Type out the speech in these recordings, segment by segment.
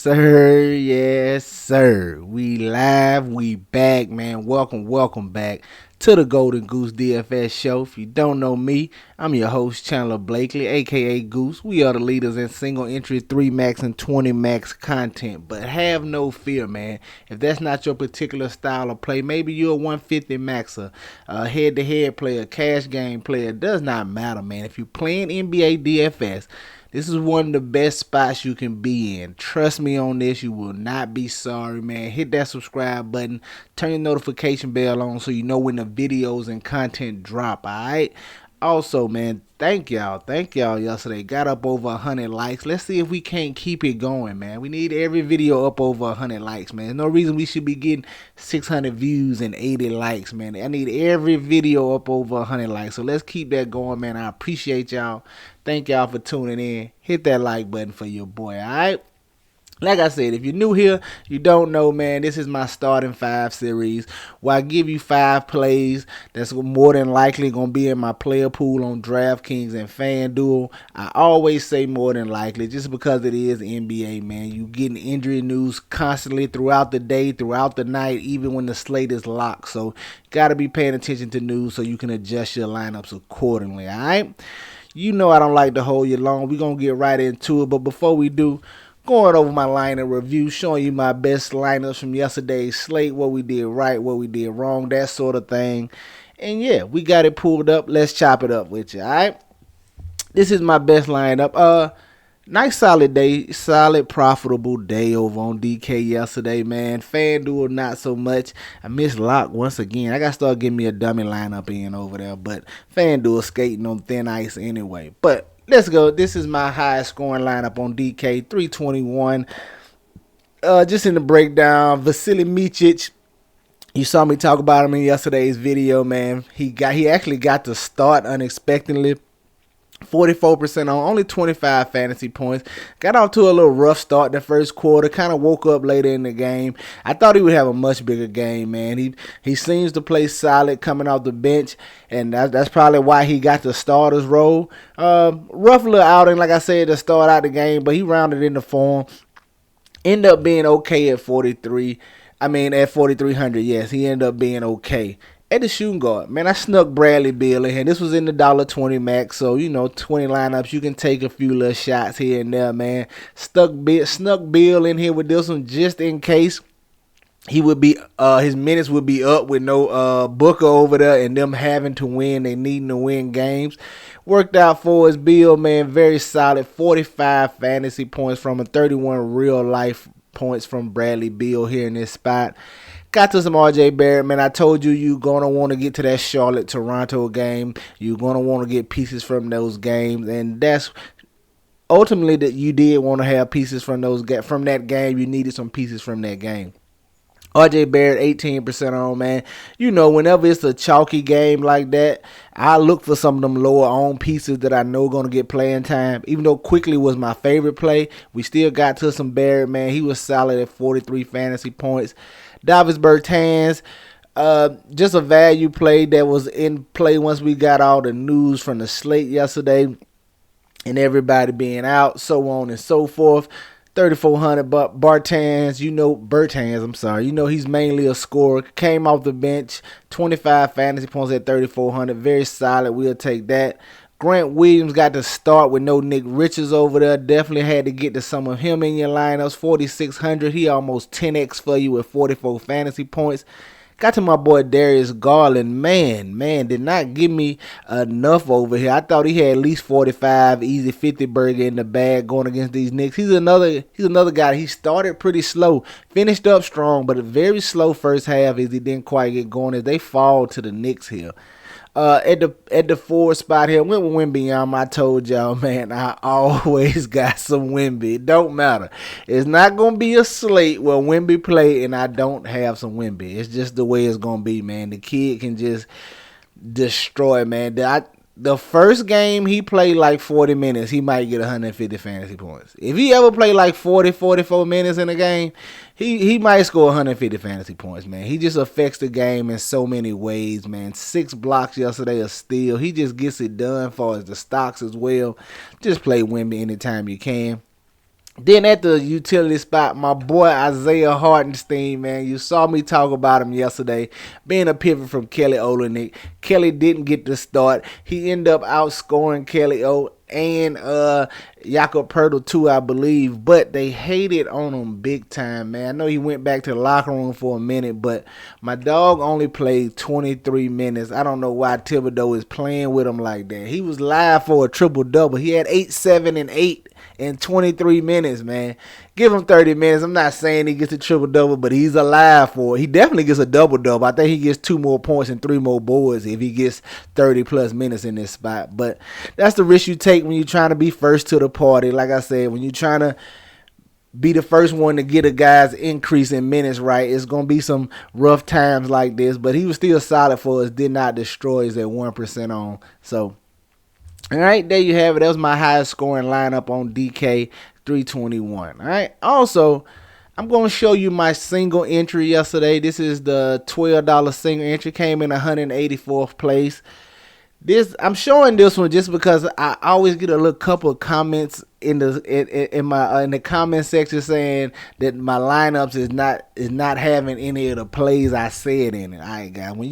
sir. Yes, sir. We live. We back, man. Welcome back to the Golden Goose DFS show. If you don't know me, I'm your host, Chandler Blakely, aka Goose. We are the leaders in single entry 3 max and 20 max content. But have no fear, man. If that's not your particular style of play, maybe you're a 150 maxer, a head to head player, cash game player. It does not matter, man. If you're playing NBA DFS, this is one of the best spots you can be in. Trust me on this. You will not be sorry, man. Hit that subscribe button. Turn your notification bell on so you know when the videos and content drop, alright? Also, man, thank y'all. Thank y'all yesterday. Got up over 100 likes. Let's see if we can't keep it going, man. We need every video up over 100 likes, man. There's no reason we should be getting 600 views and 80 likes, man. I need every video up over 100 likes. So let's keep that going, man. I appreciate y'all. Thank y'all for tuning in. Hit that like button for your boy, alright? Like I said, if you're new here, you don't know, man, this is my starting 5 series where I give you 5 plays that's more than likely going to be in my player pool on DraftKings and FanDuel. I always say more than likely just because it is NBA, man. You getting injury news constantly throughout the day, throughout the night, even when the slate is locked. So, got to be paying attention to news so you can adjust your lineups accordingly, all right? You know I don't like to hold you long. We're going to get right into it, but before we do, going over my lineup review, showing you my best lineups from yesterday's slate, what we did right, what we did wrong, that sort of thing. And yeah, we got it pulled up. Let's chop it up with you, alright? This is my best lineup. Nice solid day, solid profitable day over on DK yesterday, man. FanDuel, not so much. I missed lock once again. I got to start getting me a dummy lineup in over there, but FanDuel skating on thin ice anyway. But let's go. This is my highest scoring lineup on DK, 321. Just in the breakdown, Vasily Micic. You saw me talk about him in yesterday's video, man. He actually got to start unexpectedly. 44% on, only 25 fantasy points. Got off to a little rough start the first quarter. Kind of woke up later in the game. I thought he would have a much bigger game, man. He seems to play solid coming off the bench, and that's probably why he got the starter's role. Rough little outing, like I said, to start out the game, but he rounded into form. Ended up being okay at 43. At 4,300, yes, he ended up being okay. At the shooting guard, man, I snuck Bradley Beal in here. This was in the $1.20 max, so, 20 lineups, you can take a few little shots here and there, man. Snuck Beal in here with this one just in case he would be, his minutes would be up with no Booker over there and them having to win. They needing to win games. Worked out for his Beal, man, very solid. 45 fantasy points from him, 31 real life points from Bradley Beal here in this spot. Got to some RJ Barrett, man. I told you you're going to want to get to that Charlotte-Toronto game. You're going to want to get pieces from those games. And that's ultimately that you did want to have pieces from that game. You needed some pieces from that game. RJ Barrett, 18% on, man. Whenever it's a chalky game like that, I look for some of them lower owned pieces that I know going to get playing time. Even though Quickly was my favorite play, we still got to some Barrett, man. He was solid at 43 fantasy points. Davis Bertans, just a value play that was in play once we got all the news from the slate yesterday and everybody being out, so on and so forth. 3,400, but Bertans, he's mainly a scorer. Came off the bench, 25 fantasy points at 3,400. Very solid. We'll take that. Grant Williams got to start with no Nick Richards over there. Definitely had to get to some of him in your lineups. 4,600. He almost 10x for you with 44 fantasy points. Got to my boy Darius Garland. Man, did not give me enough over here. I thought he had at least 45, easy 50 burger in the bag going against these Knicks. He's another guy. He started pretty slow, finished up strong, but a very slow first half as he didn't quite get going as they fall to the Knicks here. At the 4 spot here, went with Wemby. I told y'all, man, I always got some Wemby. It don't matter. It's not going to be a slate where Wemby play and I don't have some Wemby. It's just the way it's going to be, man. The kid can just destroy, man. The first game he played like 40 minutes, he might get 150 fantasy points. If he ever played like 40, 44 minutes in a game, he might score 150 fantasy points, man. He just affects the game in so many ways, man. 6 blocks yesterday, a steal. He just gets it done for the stocks as well. Just play Wemby anytime you can. Then at the utility spot, my boy Isaiah Hartenstein, man, you saw me talk about him yesterday, being a pivot from Kelly Olynyk. Kelly didn't get the start. He ended up outscoring Kelly O and Jakob Pertl too, I believe, but they hated on him big time, man. I know he went back to the locker room for a minute, but my dog only played 23 minutes. I don't know why Thibodeau is playing with him like that. He was live for a triple-double. He had 8, 7, and 8 in 23 minutes, man. Give him 30 minutes. I'm not saying he gets a triple-double, but he's alive for it. He definitely gets a double-double. I think he gets 2 more points and 3 more boards if he gets 30-plus minutes in this spot. But that's the risk you take when you're trying to be first to the party. Like I said, when you're trying to be the first one to get a guy's increase in minutes right, it's going to be some rough times like this. But he was still solid for us, did not destroy us at 1% on. So, all right, there you have it. That was my highest scoring lineup on DK 321. All right. Also, I'm going to show you my single entry yesterday. This is the $12 single entry. Came in 184th place. I'm showing this one just because I always get a little couple of comments in the comment section saying that my lineups is not having any of the plays I said in it. All right, guys. When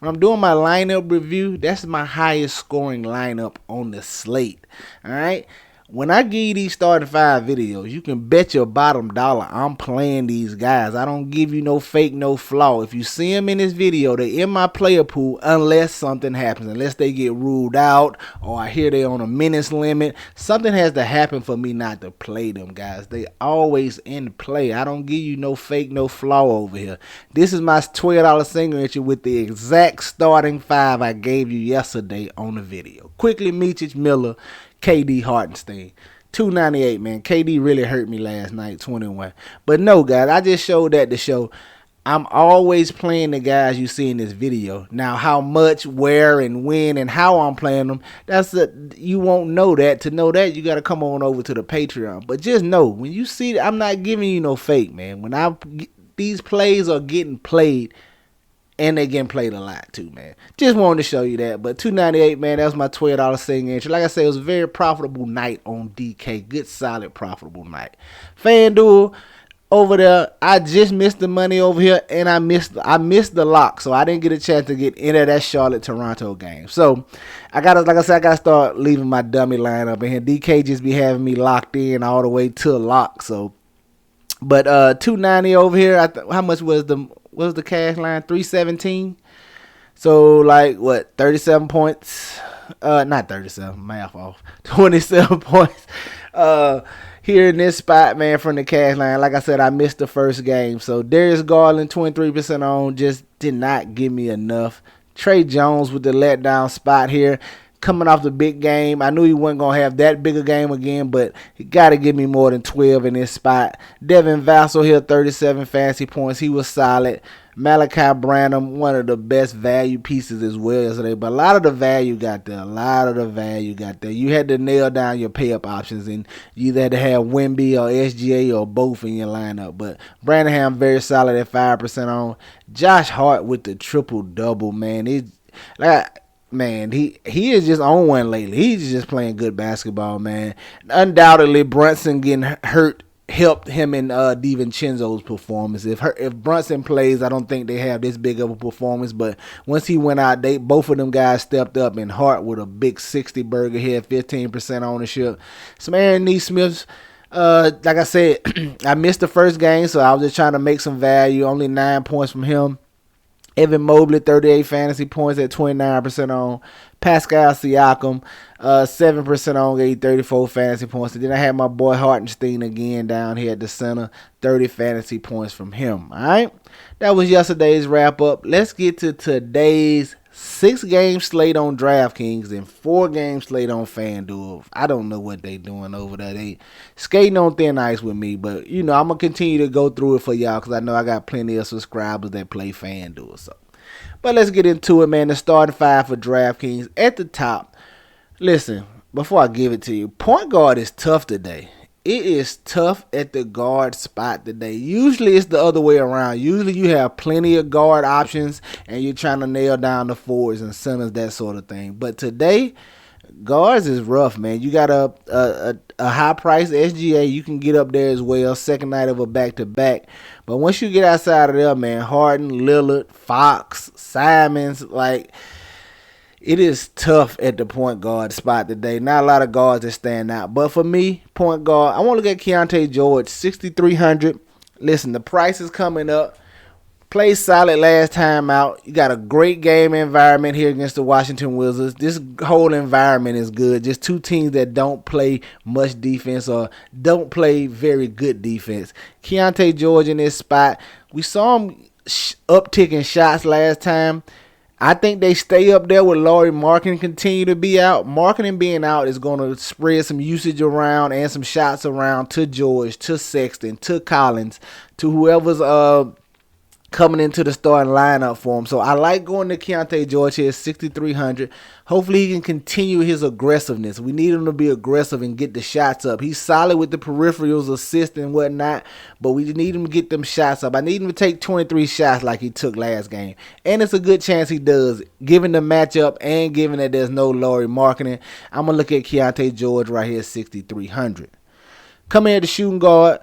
I'm doing my lineup review, that's my highest scoring lineup on the slate. All right. When I give you these starting 5 videos, you can bet your bottom dollar I'm playing these guys. I don't give you no fake, no flaw. If you see them in this video, they're in my player pool unless something happens. Unless they get ruled out or I hear they're on a minutes limit. Something has to happen for me not to play them, guys. They always in play. I don't give you no fake, no flaw over here. This is my $12 single entry with the exact starting 5 I gave you yesterday on the video. Quickly, Michich, Miller, KD, Hartenstein. 298, man. KD really hurt me last night, 21. But no, guys, I just showed that to show I'm always playing the guys you see in this video. Now, how much, where, and when, and how I'm playing them, you won't know that. To know that, you got to come on over to the Patreon. But just know, when you see I'm not giving you no fake, man. When these plays are getting played, and they getting played a lot too, man. Just wanted to show you that. But $298, man, that was my $12 single entry. Like I said, it was a very profitable night on DK. Good, solid, profitable night. FanDuel over there, I just missed the money over here, and I missed the lock, so I didn't get a chance to get into that Charlotte-Toronto game. So I gotta start leaving my dummy lineup in here. DK just be having me locked in all the way to lock. So, but $290 over here. How much was the cash line? 317. So like what? 37 points. Not 37. Math off. 27 points. Here in this spot, man, from the cash line. Like I said, I missed the first game. So Darius Garland, 23% on, just did not give me enough. Trey Jones with the letdown spot here. Coming off the big game. I knew he wasn't going to have that big a game again, but he got to give me more than 12 in this spot. Devin Vassell here, 37 fantasy points. He was solid. Malachi Branham, one of the best value pieces as well yesterday. But a lot of the value got there. You had to nail down your pay-up options, and you either had to have Wemby or SGA or both in your lineup. But Branham, very solid at 5% on. Josh Hart with the triple-double, man. He is just on one lately. He's just playing good basketball, man. Undoubtedly, Brunson getting hurt helped him in DiVincenzo's performance. If Brunson plays, I don't think they have this big of a performance. But once he went out, both of them guys stepped up. And Hart with a big 60 burger here, 15% ownership. Some Aaron Nesmiths. Like I said, I missed the first game, so I was just trying to make some value. Only 9 points from him. Evan Mobley, 38 fantasy points at 29% on. Pascal Siakam, 7% on, gave 34 fantasy points. And then I had my boy Hartenstein again down here at the center, 30 fantasy points from him. All right, that was yesterday's wrap-up. Let's get to today's 6-game slate on DraftKings and 4-game slate on FanDuel. I don't know what they doing over there. They skating on thin ice with me, but I'm gonna continue to go through it for y'all because I know I got plenty of subscribers that play FanDuel. So, but let's get into it, man. The starting 5 for DraftKings at the top. Listen, before I give it to you, point guard is tough today. It is tough at the guard spot today. Usually it's the other way around. Usually you have plenty of guard options and you're trying to nail down the forwards and centers, that sort of thing. But today, Guards is rough, man. You got a high price SGA. You can get up there as well. Second night of a back to back. But once you get outside of there, man, Harden, Lillard, Fox, Simons, like it is tough at the point guard spot today. Not a lot of guards that stand out. But for me, point guard, I want to look at Keontae George, 6,300. Listen, the price is coming up. Played solid last time out. You got a great game environment here against the Washington Wizards. This whole environment is good. Just two teams that don't play much defense or don't play very good defense. Keontae George in this spot. We saw him uptick in shots last time. I think they stay up there with Lauri Markkanen continue to be out. Markkanen being out is going to spread some usage around and some shots around to George, to Sexton, to Collins, to whoever's coming into the starting lineup for him. So I like going to Keontae George here at 6,300. Hopefully he can continue his aggressiveness. We need him to be aggressive and get the shots up. He's solid with the peripherals, assist and whatnot, but we need him to get them shots up. I need him to take 23 shots like he took last game. And it's a good chance he does, given the matchup and given that there's no Lauri Markkanen. I'm going to look at Keontae George right here at 6,300. Coming at the shooting guard,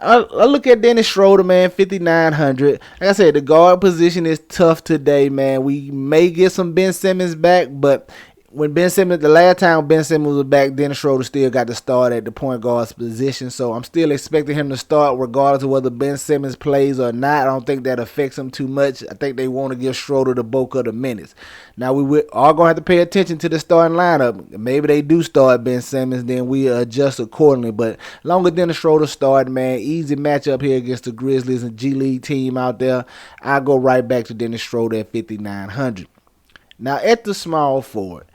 I look at Dennis Schroeder, man, 5,900. Like I said, the guard position is tough today, man. We may get some Ben Simmons back, but when the last time Ben Simmons was back, Dennis Schroeder still got to start at the point guard's position. So I'm still expecting him to start regardless of whether Ben Simmons plays or not. I don't think that affects him too much. I think they want to give Schroeder the bulk of the minutes. Now, we are going to have to pay attention to the starting lineup. Maybe they do start Ben Simmons, then we adjust accordingly. But longer than the Schroeder start, man, easy matchup here against the Grizzlies and G League team out there. I go right back to Dennis Schroeder at 5,900. Now, at the small forward,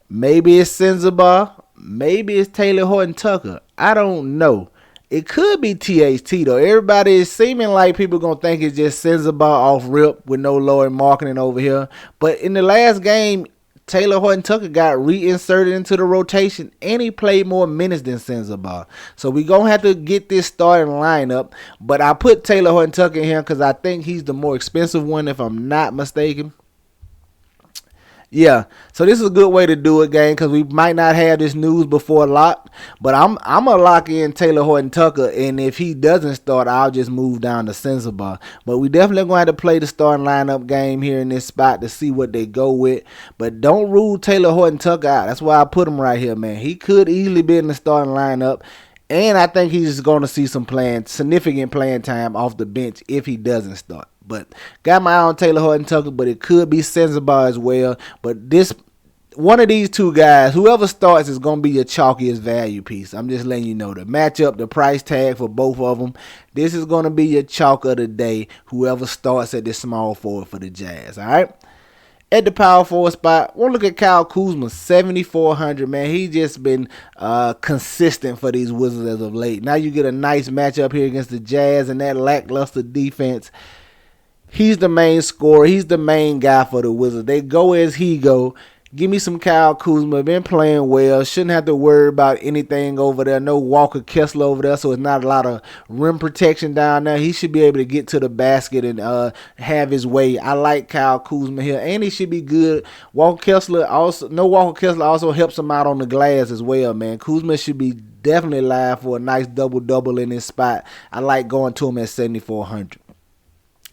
maybe it's Sensabaugh. Maybe it's Taylor Horton Tucker. I don't know. It could be THT, though. Everybody is seeming like people going to think it's just Sensabaugh off rip with no Lauri Markkanen over here. But in the last game, Taylor Horton Tucker got reinserted into the rotation, and he played more minutes than Sensabaugh. So we're going to have to get this starting lineup. But I put Taylor Horton Tucker in here because I think he's the more expensive one, if I'm not mistaken. Yeah, so this is a good way to do it, gang, because we might not have this news before lock. But I'm going to lock in Taylor Horton Tucker, and if he doesn't start, I'll just move down to Sensabaugh. But we definitely going to have to play the starting lineup game here in this spot to see what they go with. But don't rule Taylor Horton Tucker out. That's why I put him right here, man. He could easily be in the starting lineup. And I think he's going to see some significant playing time off the bench if he doesn't start. But got my eye on Taylor Horton Tucker, but it could be Sensabaugh as well. But one of these two guys, whoever starts, is going to be your chalkiest value piece. I'm just letting you know the matchup, the price tag for both of them. This is going to be your chalk of the day, whoever starts at this small forward for the Jazz, all right? At the power forward spot, we'll look at Kyle Kuzma, 7,400, man. He's just been consistent for these Wizards as of late. Now you get a nice matchup here against the Jazz and that lackluster defense. He's the main scorer. He's the main guy for the Wizards. They go as he go. Give me some Kyle Kuzma. Been playing well. Shouldn't have to worry about anything over there. No Walker Kessler over there, so it's not a lot of rim protection down there. He should be able to get to the basket and have his way. I like Kyle Kuzma here, and he should be good. Walker Kessler also helps him out on the glass as well, man. Kuzma should be definitely live for a nice double-double in this spot. I like going to him at 7,400.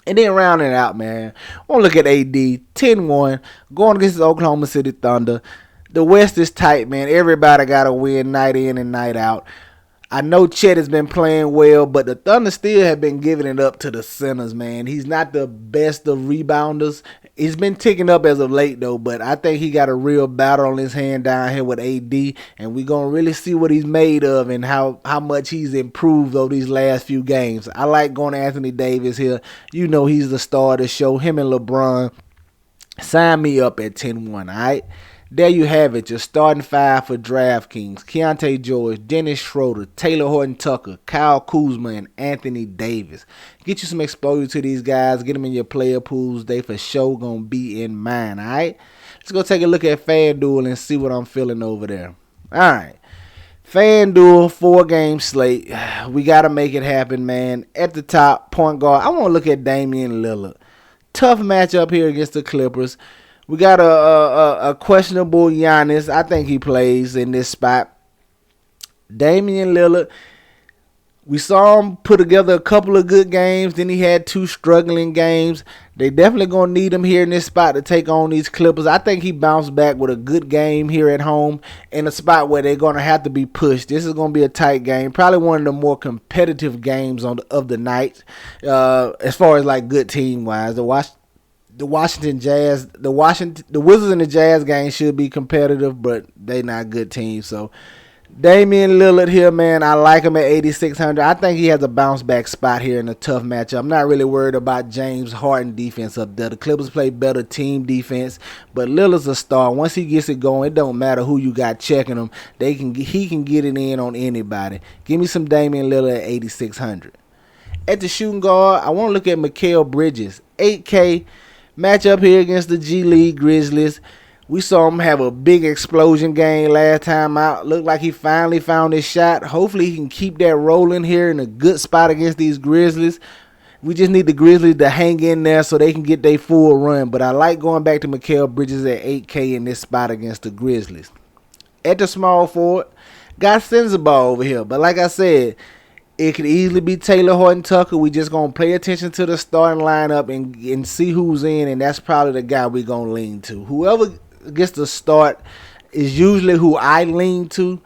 And then rounding it out, man, I want to look at AD, 10-1, going against the Oklahoma City Thunder. The West is tight, man. Everybody got to win night in and night out. I know Chet has been playing well, but the Thunder still have been giving it up to the centers, man. He's not the best of rebounders. He's been ticking up as of late, though, but I think he got a real battle on his hand down here with AD, and we're going to really see what he's made of and how much he's improved over these last few games. I like going to Anthony Davis here. You know he's the star of the show. Him and LeBron. Sign me up at 10-1, all right? There you have it, your starting five for DraftKings. Keontae George, Dennis Schroeder, Taylor Horton Tucker, Kyle Kuzma, and Anthony Davis. Get you some exposure to these guys. Get them in your player pools. They for sure going to be in mine, all right? Let's go take a look at FanDuel and see what I'm feeling over there. All right. FanDuel, 4-game slate. We got to make it happen, man. At the top, point guard, I want to look at Damian Lillard. Tough matchup here against the Clippers. We got a questionable Giannis. I think he plays in this spot. Damian Lillard. We saw him put together a couple of good games. Then he had two struggling games. They definitely going to need him here in this spot to take on these Clippers. I think he bounced back with a good game here at home in a spot where they're going to have to be pushed. This is going to be a tight game. Probably one of the more competitive games of the night as far as like good team-wise. The Washington Jazz, the Wizards and the Jazz game should be competitive, but they not good teams. So Damian Lillard here, man, I like him at 8,600. I think he has a bounce back spot here in a tough matchup. I'm not really worried about James Harden defense up there. The Clippers play better team defense, but Lillard's a star. Once he gets it going, it don't matter who you got checking him. He can get it in on anybody. Give me some Damian Lillard at 8,600. At the shooting guard, I want to look at Mikal Bridges, 8K. Matchup here against the G League Grizzlies. We saw him have a big explosion game last time out. Looked like he finally found his shot. Hopefully he can keep that rolling here in a good spot against these Grizzlies. We just need the Grizzlies to hang in there so they can get their full run. But I like going back to Mikal Bridges at 8K in this spot against the Grizzlies. At the small forward, got Sensabaugh over here. But like I said, it could easily be Taylor Horton Tucker. We just going to pay attention to the starting lineup and see who's in, and that's probably the guy we're going to lean to. Whoever gets the start is usually who I lean to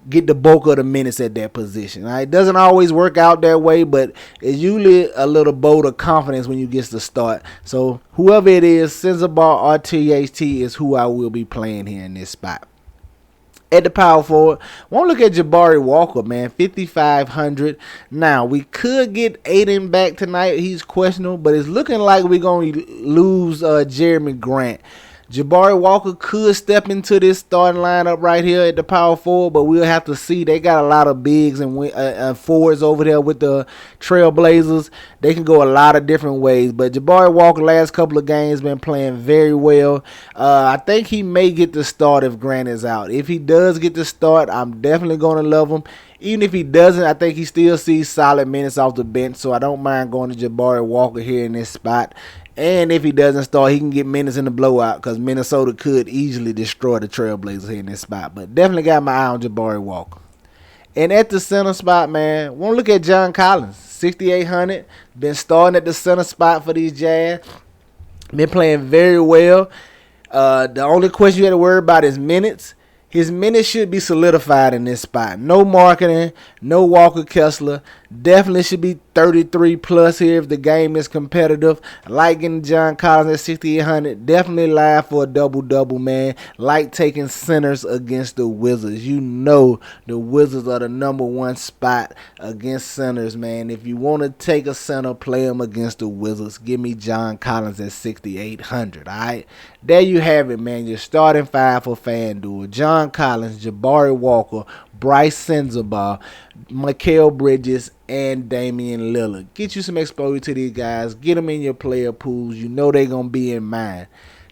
get the bulk of the minutes at that position. Right? It doesn't always work out that way, but it's usually a little bolt of confidence when you get the start. So whoever it is, Sensabaugh or THT is who I will be playing here in this spot. At the power forward, want to look at Jabari Walker, man, 5,500. Now, we could get Aiden back tonight. He's questionable, but it's looking like we're going to lose Jeremy Grant. Jabari Walker could step into this starting lineup right here at the power forward, but we'll have to see. They got a lot of bigs and forwards over there with the Trailblazers. They can go a lot of different ways, but Jabari Walker last couple of games been playing very well. I think he may get the start if Grant is out. If he does get the start, I'm definitely going to love him. Even if he doesn't, I think he still sees solid minutes off the bench, so I don't mind going to Jabari Walker here in this spot. And if he doesn't start, he can get minutes in the blowout because Minnesota could easily destroy the Trailblazers here in this spot. But definitely got my eye on Jabari Walker. And at the center spot, man, want to look at John Collins, 6,800. Been starting at the center spot for these Jazz. Been playing very well. The only question you had to worry about is minutes. His minutes should be solidified in this spot. No marketing, no Walker Kessler. Definitely should be 33 plus here if the game is competitive. Like getting John Collins at 6,800. Definitely live for a double-double, man. Like taking centers against the Wizards. You know the Wizards are the number one spot against centers, man. If you want to take a center, play them against the Wizards. Give me John Collins at 6,800, all right? There you have it, man. Your starting five for FanDuel. John Collins, Jabari Walker, Bryce Sensabaugh, Mikal Bridges, and Damian Lillard. Get you some exposure to these guys. Get them in your player pools. You know they're going to be in mine.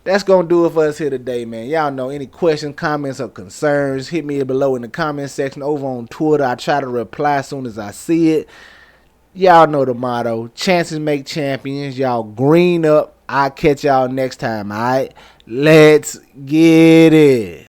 That's going to do it for us here today, man. Y'all know any questions, comments, or concerns, hit me below in the comment section over on Twitter. I try to reply as soon as I see it. Y'all know the motto. Chances make champions. Y'all green up. I'll catch y'all next time, all right? Let's get it.